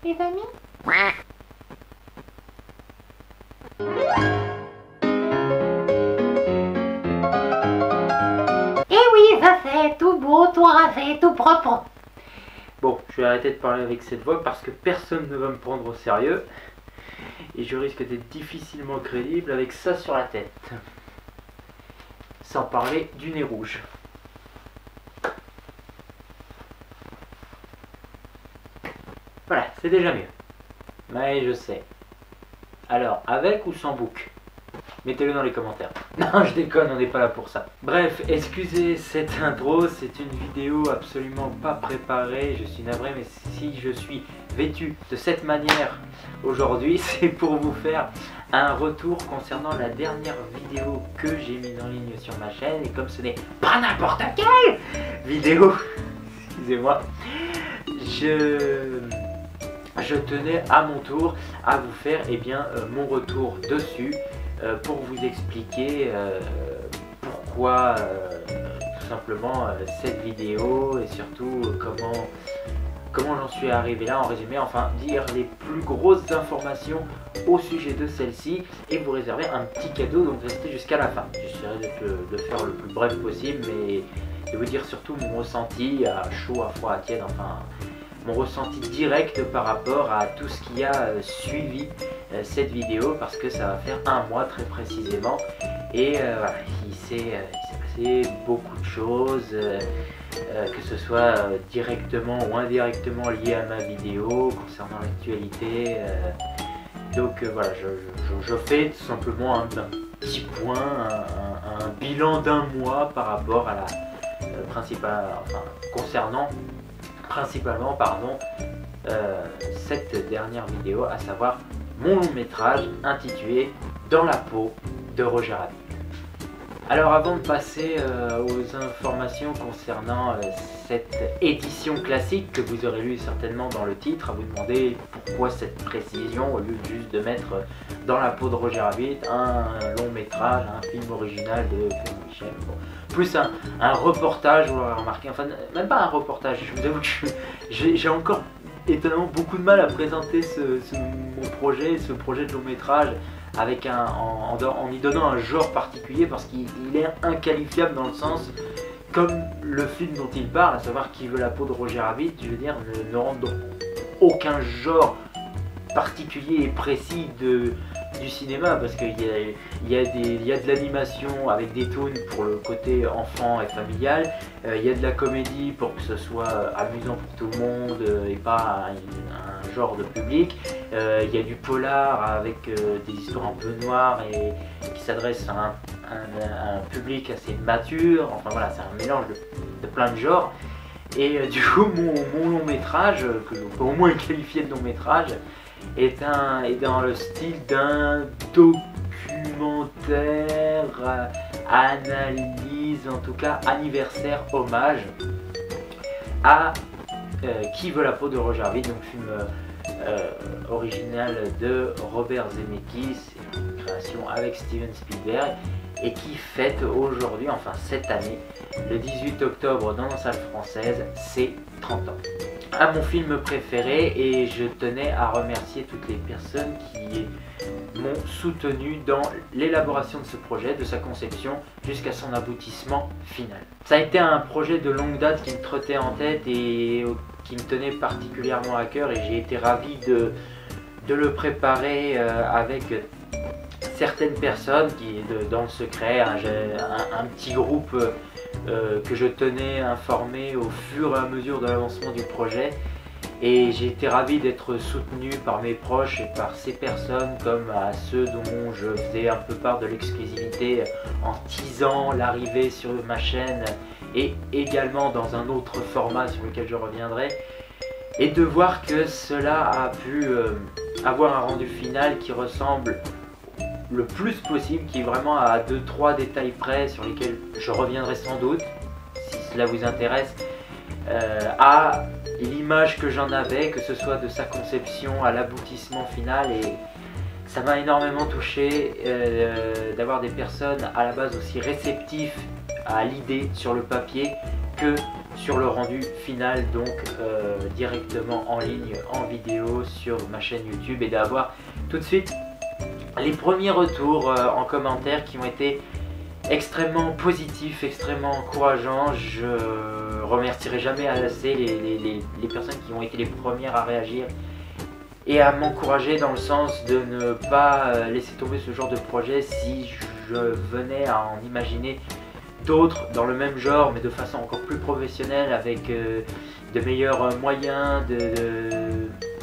les amis? Eh oui, ça c'est tout beau, tout rasé, tout propre. Bon, je vais arrêter de parler avec cette voix parce que personne ne va me prendre au sérieux. Et je risque d'être difficilement crédible avec ça sur la tête. Sans parler du nez rouge. Voilà, c'est déjà mieux. Mais je sais. Alors, avec ou sans bouc? Mettez-le dans les commentaires. Non, je déconne, on n'est pas là pour ça. Bref, excusez cette intro, c'est une vidéo absolument pas préparée. Je suis navré, mais si je suis vêtu de cette manière aujourd'hui, c'est pour vous faire un retour concernant la dernière vidéo que j'ai mise en ligne sur ma chaîne. Et comme ce n'est pas n'importe quelle vidéo, excusez-moi, je tenais à mon tour à vous faire mon retour dessus pour vous expliquer pourquoi tout simplement cette vidéo et surtout comment j'en suis arrivé là en résumé, enfin dire les plus grosses informations au sujet de celle-ci et vous réserver un petit cadeau, donc restez jusqu'à la fin. J'essaierai de faire le plus bref possible, mais de vous dire surtout mon ressenti à chaud, à froid, à tiède, enfin mon ressenti direct par rapport à tout ce qui a suivi cette vidéo, parce que ça va faire un mois très précisément et voilà, il s'est passé beaucoup de choses, que ce soit directement ou indirectement lié à ma vidéo concernant l'actualité. Donc voilà, je fais tout simplement un petit point, un bilan d'un mois par rapport à la concernant principalement cette dernière vidéo, à savoir mon long métrage intitulé Dans la peau de Roger Rabbit. Alors avant de passer aux informations concernant cette édition classique que vous aurez lu certainement dans le titre, à vous demander pourquoi cette précision au lieu juste de mettre Dans la peau de Roger Rabbit un long métrage, un film original de Michel, bon, plus un reportage, vous l'aurez remarqué, enfin même pas un reportage, je vous avoue que j'ai encore étonnamment beaucoup de mal à présenter mon projet, ce projet de long métrage avec en y donnant un genre particulier, parce qu'il est inqualifiable dans le sens, comme le film dont il parle, à savoir Qui veut la peau de Roger Rabbit, je veux dire, ne rentre dans aucun genre particulier et précis du cinéma, parce qu'il y a de l'animation avec des toons pour le côté enfant et familial, il y a de la comédie pour que ce soit amusant pour tout le monde et pas un genre de public, il y a du polar avec des histoires un peu noires et qui s'adressent à un public assez mature, enfin voilà, c'est un mélange de plein de genres. Et du coup mon long métrage, que l'on peut au moins qualifier de long métrage, est dans le style d'un documentaire, analyse, en tout cas anniversaire, hommage à Qui veut la peau de Roger Rabbit, donc film original de Robert Zemeckis, une création avec Steven Spielberg, et qui fête aujourd'hui, enfin cette année, le 18 octobre dans nos salles françaises, ses 30 ans. À mon film préféré, et je tenais à remercier toutes les personnes qui m'ont soutenu dans l'élaboration de ce projet, de sa conception jusqu'à son aboutissement final. Ça a été un projet de longue date qui me trottait en tête et qui me tenait particulièrement à cœur, et j'ai été ravi de le préparer avec certaines personnes dans le secret, un petit groupe que je tenais informé au fur et à mesure de l'avancement du projet, et j'ai été ravi d'être soutenu par mes proches et par ces personnes, comme à ceux dont je faisais un peu part de l'exclusivité en teasant l'arrivée sur ma chaîne et également dans un autre format sur lequel je reviendrai, et de voir que cela a pu avoir un rendu final qui ressemble le plus possible, qui est vraiment à 2-3 détails près sur lesquels je reviendrai sans doute, si cela vous intéresse, à l'image que j'en avais, que ce soit de sa conception à l'aboutissement final. Et ça m'a énormément touché d'avoir des personnes à la base aussi réceptives à l'idée sur le papier que sur le rendu final, donc directement en ligne, en vidéo sur ma chaîne YouTube, et d'avoir tout de suite les premiers retours en commentaire qui ont été extrêmement positifs, extrêmement encourageants. Je remercierai jamais assez les personnes qui ont été les premières à réagir et à m'encourager dans le sens de ne pas laisser tomber ce genre de projet si je venais à en imaginer d'autres dans le même genre, mais de façon encore plus professionnelle, avec de meilleurs moyens,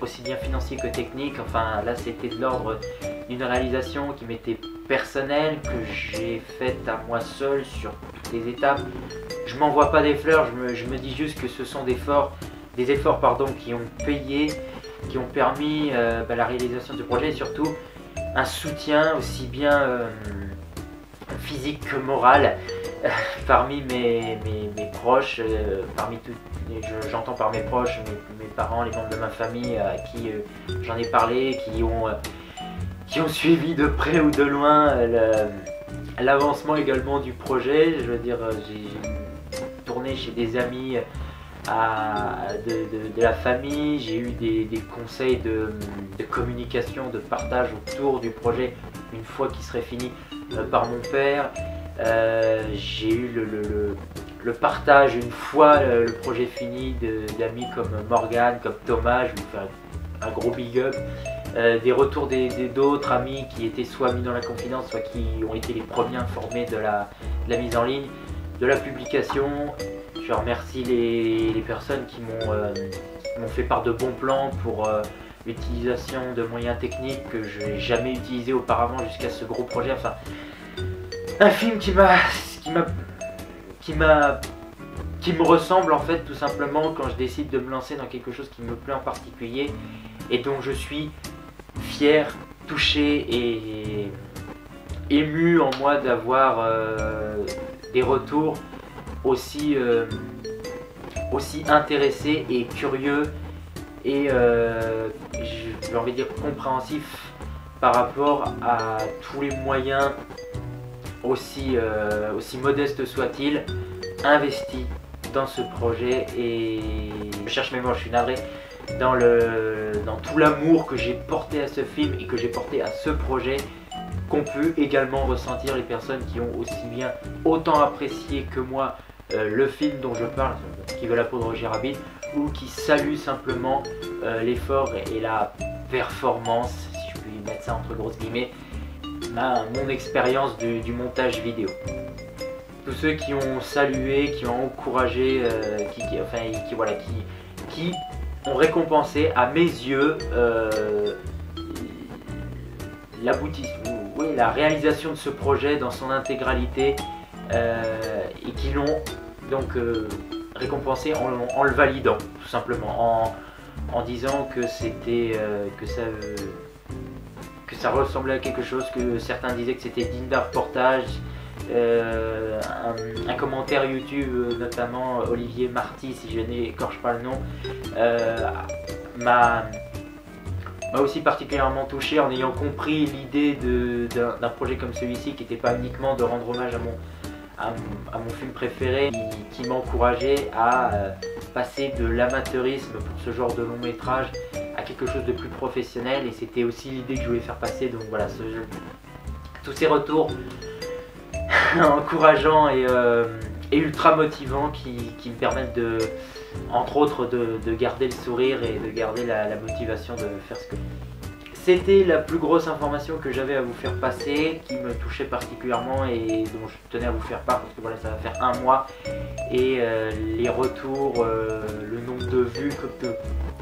aussi bien financiers que techniques. Enfin là c'était de l'ordre d'une réalisation qui m'était personnelle, que j'ai faite à moi seul sur toutes les étapes. Je m'envoie pas des fleurs, je me dis juste que ce sont des efforts qui ont payé, qui ont permis la réalisation du projet, et surtout un soutien aussi bien physique que moral parmi mes proches, j'entends par mes proches, mes parents, les membres de ma famille à qui j'en ai parlé, qui ont suivi de près ou de loin l'avancement également du projet. Je veux dire, j'ai tourné chez des amis de la famille, j'ai eu des conseils de communication, de partage autour du projet une fois qu'il serait fini par mon père. J'ai eu le partage une fois le projet fini d'amis comme Morgane, comme Thomas. Je vais vous faire un gros big up. Des retours d'autres amis qui étaient soit mis dans la confidence, soit qui ont été les premiers informés de la mise en ligne, de la publication. Je remercie les personnes qui m'ont fait part de bons plans pour l'utilisation de moyens techniques que je n'ai jamais utilisés auparavant jusqu'à ce gros projet. Enfin, un film qui me ressemble en fait, tout simplement, quand je décide de me lancer dans quelque chose qui me plaît en particulier et dont je suis fier, touché et ému en moi d'avoir des retours aussi intéressés et curieux et j'ai envie de dire compréhensifs par rapport à tous les moyens, aussi modestes soient-ils, investis dans ce projet. Et je cherche mes mots, je suis navré, dans tout l'amour que j'ai porté à ce film et que j'ai porté à ce projet, qu'ont pu également ressentir les personnes qui ont aussi bien autant apprécié que moi le film dont je parle, Qui veut la peau de Roger Rabbit, ou qui saluent simplement l'effort et la performance, si je puis mettre ça entre grosses guillemets, mon expérience du montage vidéo. Tous ceux qui ont salué, qui ont encouragé, qui ont récompensé à mes yeux la réalisation de ce projet dans son intégralité, et qui l'ont donc récompensé en le validant, tout simplement, en disant que c'était que ça ressemblait à quelque chose, que certains disaient que c'était digne d'un reportage. Un commentaire YouTube, notamment Olivier Marty, si je n'écorche pas le nom, m'a aussi particulièrement touché, en ayant compris l'idée d'un projet comme celui-ci, qui n'était pas uniquement de rendre hommage à mon film préféré, qui m'encourageait à passer de l'amateurisme pour ce genre de long métrage à quelque chose de plus professionnel. Et c'était aussi l'idée que je voulais faire passer. Donc voilà, tous ces retours encourageants et ultra motivants qui me permettent entre autres de garder le sourire et de garder la motivation de faire ce que c'était la plus grosse information que j'avais à vous faire passer, qui me touchait particulièrement et dont je tenais à vous faire part, parce que voilà, ça va faire un mois et les retours, le nombre de vues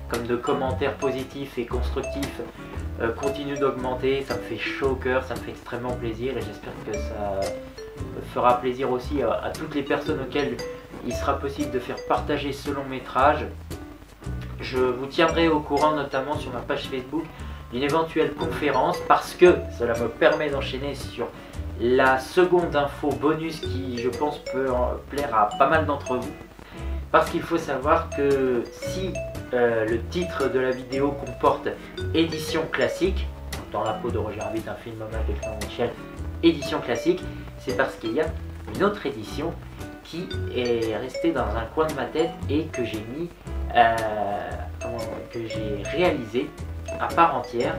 comme de commentaires positifs et constructifs continue d'augmenter. Ça me fait chaud au cœur, ça me fait extrêmement plaisir, et j'espère que ça fera plaisir aussi à toutes les personnes auxquelles il sera possible de faire partager ce long métrage. Je vous tiendrai au courant, notamment sur ma page Facebook, d'une éventuelle conférence, parce que cela me permet d'enchaîner sur la seconde info bonus qui, je pense, peut plaire à pas mal d'entre vous. Parce qu'il faut savoir que si le titre de la vidéo comporte édition classique, Dans la peau de Roger Rabbit, un film hommage de Clément Michel, édition classique, c'est parce qu'il y a une autre édition qui est resté dans un coin de ma tête et que j'ai mis, que j'ai réalisé à part entière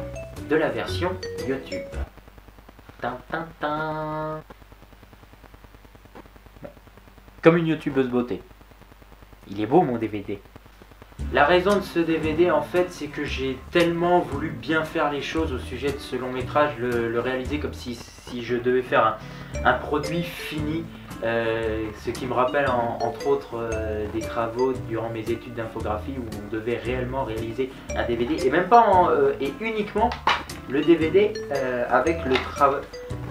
de la version YouTube. Tin. Comme une youtubeuse beauté. Il est beau mon DVD. La raison de ce DVD en fait c'est que j'ai tellement voulu bien faire les choses au sujet de ce long métrage, le réaliser comme si je devais faire un produit fini, ce qui me rappelle entre autres des travaux durant mes études d'infographie où on devait réellement réaliser un DVD et même pas et uniquement le DVD avec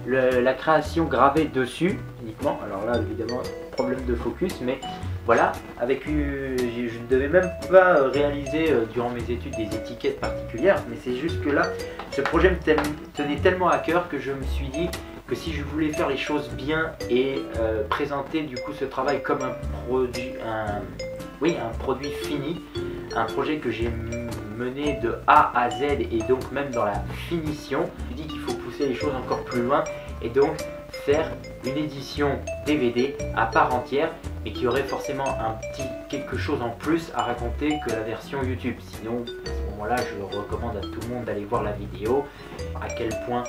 la création gravée dessus uniquement. Alors là évidemment problème de focus, mais voilà, je ne devais même pas réaliser durant mes études des étiquettes particulières, mais c'est juste que là, ce projet me tenait tellement à cœur que je me suis dit que si je voulais faire les choses bien et présenter du coup ce travail comme un produit fini, un projet que j'ai mené de A à Z et donc même dans la finition, je dis qu'il faut pousser les choses encore plus loin et donc faire une édition DVD à part entière et qui aurait forcément un petit quelque chose en plus à raconter que la version YouTube. Sinon, à ce moment-là, je recommande à tout le monde d'aller voir la vidéo, à quel point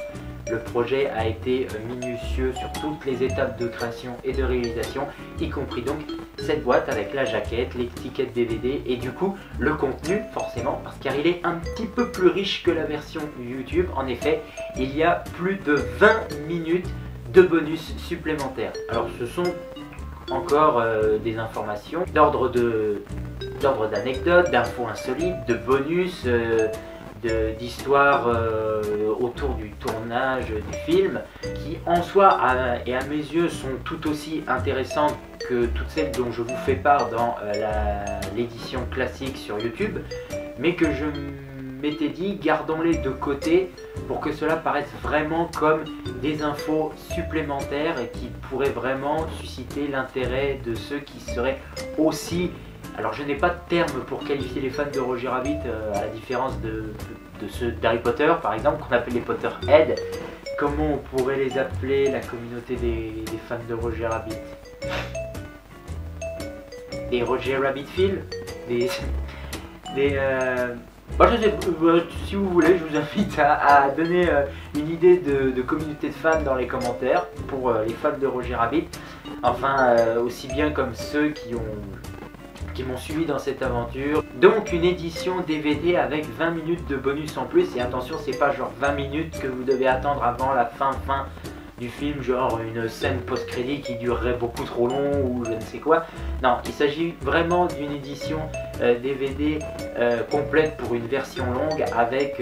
le projet a été minutieux sur toutes les étapes de création et de réalisation, y compris donc cette boîte avec la jaquette, l'étiquette DVD et du coup le contenu forcément, car il est un petit peu plus riche que la version YouTube. En effet, il y a plus de 20 minutes de bonus supplémentaires. Alors ce sont encore des informations d'ordre d'anecdotes, d'infos insolites, de bonus, d'histoires autour du tournage du film, qui en soi et à mes yeux sont tout aussi intéressantes que toutes celles dont je vous fais part dans l'édition classique sur YouTube, mais que je m'étais dit gardons-les de côté pour que cela paraisse vraiment comme des infos supplémentaires et qui pourraient vraiment susciter l'intérêt de ceux qui seraient aussi... Alors je n'ai pas de terme pour qualifier les fans de Roger Rabbit à la différence de ceux d'Harry Potter par exemple qu'on appelle les Potterheads. Comment on pourrait les appeler la communauté des fans de Roger Rabbit? Des Roger Rabbitfield? Moi, si vous voulez, je vous invite à donner une idée de communauté de fans dans les commentaires pour les fans de Roger Rabbit. Enfin, aussi bien comme ceux qui m'ont suivi dans cette aventure. Donc une édition DVD avec 20 minutes de bonus en plus. Et attention, c'est pas genre 20 minutes que vous devez attendre avant la fin du film, genre une scène post-crédit qui durerait beaucoup trop long ou je ne sais quoi. Non, il s'agit vraiment d'une édition DVD complète pour une version longue avec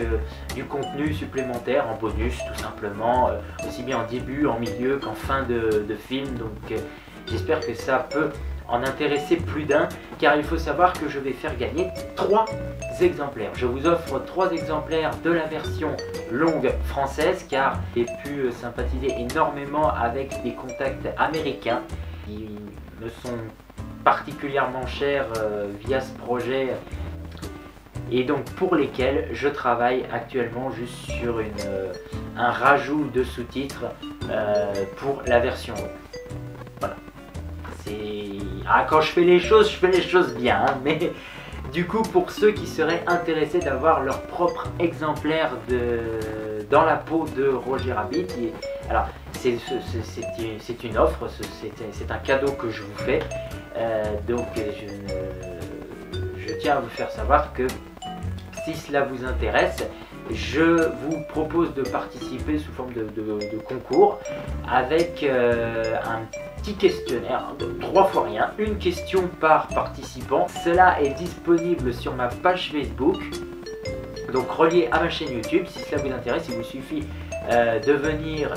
du contenu supplémentaire en bonus tout simplement, aussi bien en début, en milieu qu'en fin de film. Donc j'espère que ça peut en intéresser plus d'un, car il faut savoir que je vais faire gagner 3 exemplaires. Je vous offre 3 exemplaires de la version longue française, car j'ai pu sympathiser énormément avec des contacts américains qui me sont particulièrement chers via ce projet et donc pour lesquels je travaille actuellement juste sur un rajout de sous-titres pour la version longue. Voilà. Quand je fais les choses bien, hein, mais du coup pour ceux qui seraient intéressés d'avoir leur propre exemplaire dans la peau de Roger Rabbit, alors c'est une offre, c'est un cadeau que je vous fais, donc je tiens à vous faire savoir que si cela vous intéresse, je vous propose de participer sous forme de concours avec un petit questionnaire, 3 fois rien, une question par participant. Cela est disponible sur ma page Facebook, donc relié à ma chaîne YouTube. Si cela vous intéresse, il vous suffit de venir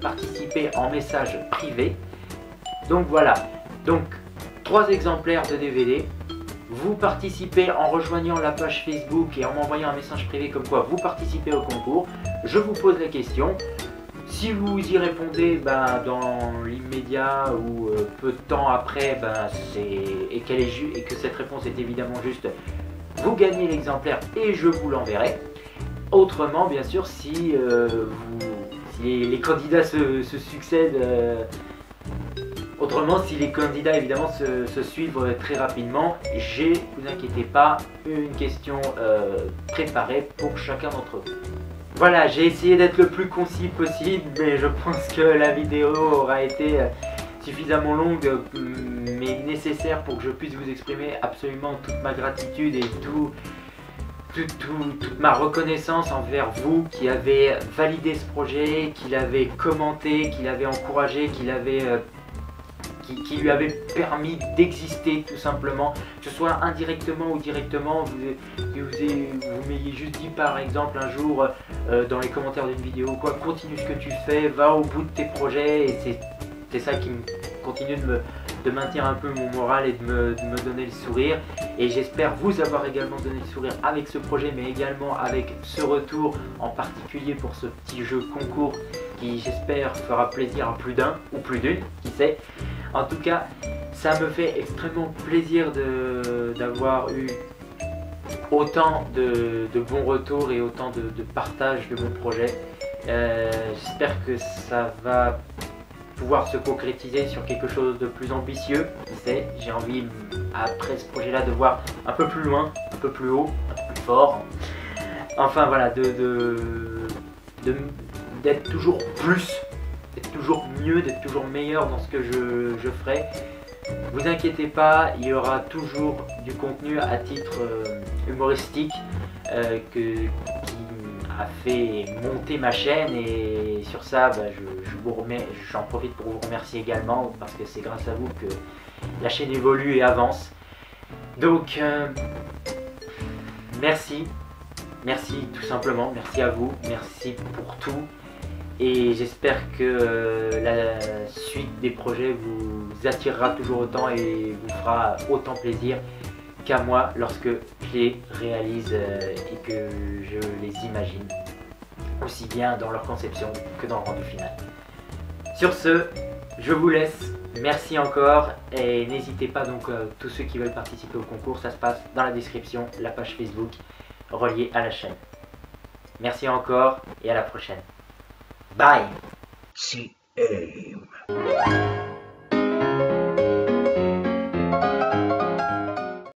participer en message privé. Donc voilà, donc 3 exemplaires de DVD. Vous participez en rejoignant la page Facebook et en m'envoyant un message privé comme quoi vous participez au concours. Je vous pose la question. Si vous y répondez dans l'immédiat ou peu de temps après, et que cette réponse est évidemment juste, vous gagnez l'exemplaire et je vous l'enverrai. Autrement, bien sûr, si les candidats se succèdent Autrement, si les candidats évidemment se suivent très rapidement, j'ai, vous inquiétez pas, une question préparée pour chacun d'entre vous. Voilà, j'ai essayé d'être le plus concis possible, mais je pense que la vidéo aura été suffisamment longue, mais nécessaire pour que je puisse vous exprimer absolument toute ma gratitude et toute ma reconnaissance envers vous qui avez validé ce projet, qui l'avez commenté, qui l'avez encouragé, qui lui avait permis d'exister tout simplement, que ce soit indirectement ou directement. Vous m'ayez juste dit par exemple un jour dans les commentaires d'une vidéo quoi, continue ce que tu fais, va au bout de tes projets, et c'est ça qui me continue de maintenir un peu mon moral et de me donner le sourire. Et j'espère vous avoir également donné le sourire avec ce projet, mais également avec ce retour, en particulier pour ce petit jeu concours qui, j'espère, fera plaisir à plus d'un ou plus d'une, qui sait. En tout cas, ça me fait extrêmement plaisir d'avoir eu autant de bons retours et autant de partage de mon projet. J'espère que ça va pouvoir se concrétiser sur quelque chose de plus ambitieux. Qui sait, j'ai envie, après ce projet-là, de voir un peu plus loin, un peu plus haut, un peu plus fort. Enfin voilà, d'être toujours plus, d'être toujours mieux, d'être toujours meilleur dans ce que je ferai. Vous inquiétez pas, il y aura toujours du contenu à titre humoristique qui a fait monter ma chaîne, et sur ça j'en profite pour vous remercier également, parce que c'est grâce à vous que la chaîne évolue et avance. Donc merci tout simplement, merci à vous, merci pour tout. Et j'espère que la suite des projets vous attirera toujours autant et vous fera autant plaisir qu'à moi lorsque je les réalise et que je les imagine, aussi bien dans leur conception que dans le rendu final. Sur ce, je vous laisse, merci encore, et n'hésitez pas donc tous ceux qui veulent participer au concours, ça se passe dans la description, la page Facebook reliée à la chaîne. Merci encore et à la prochaine. Bye. See aim.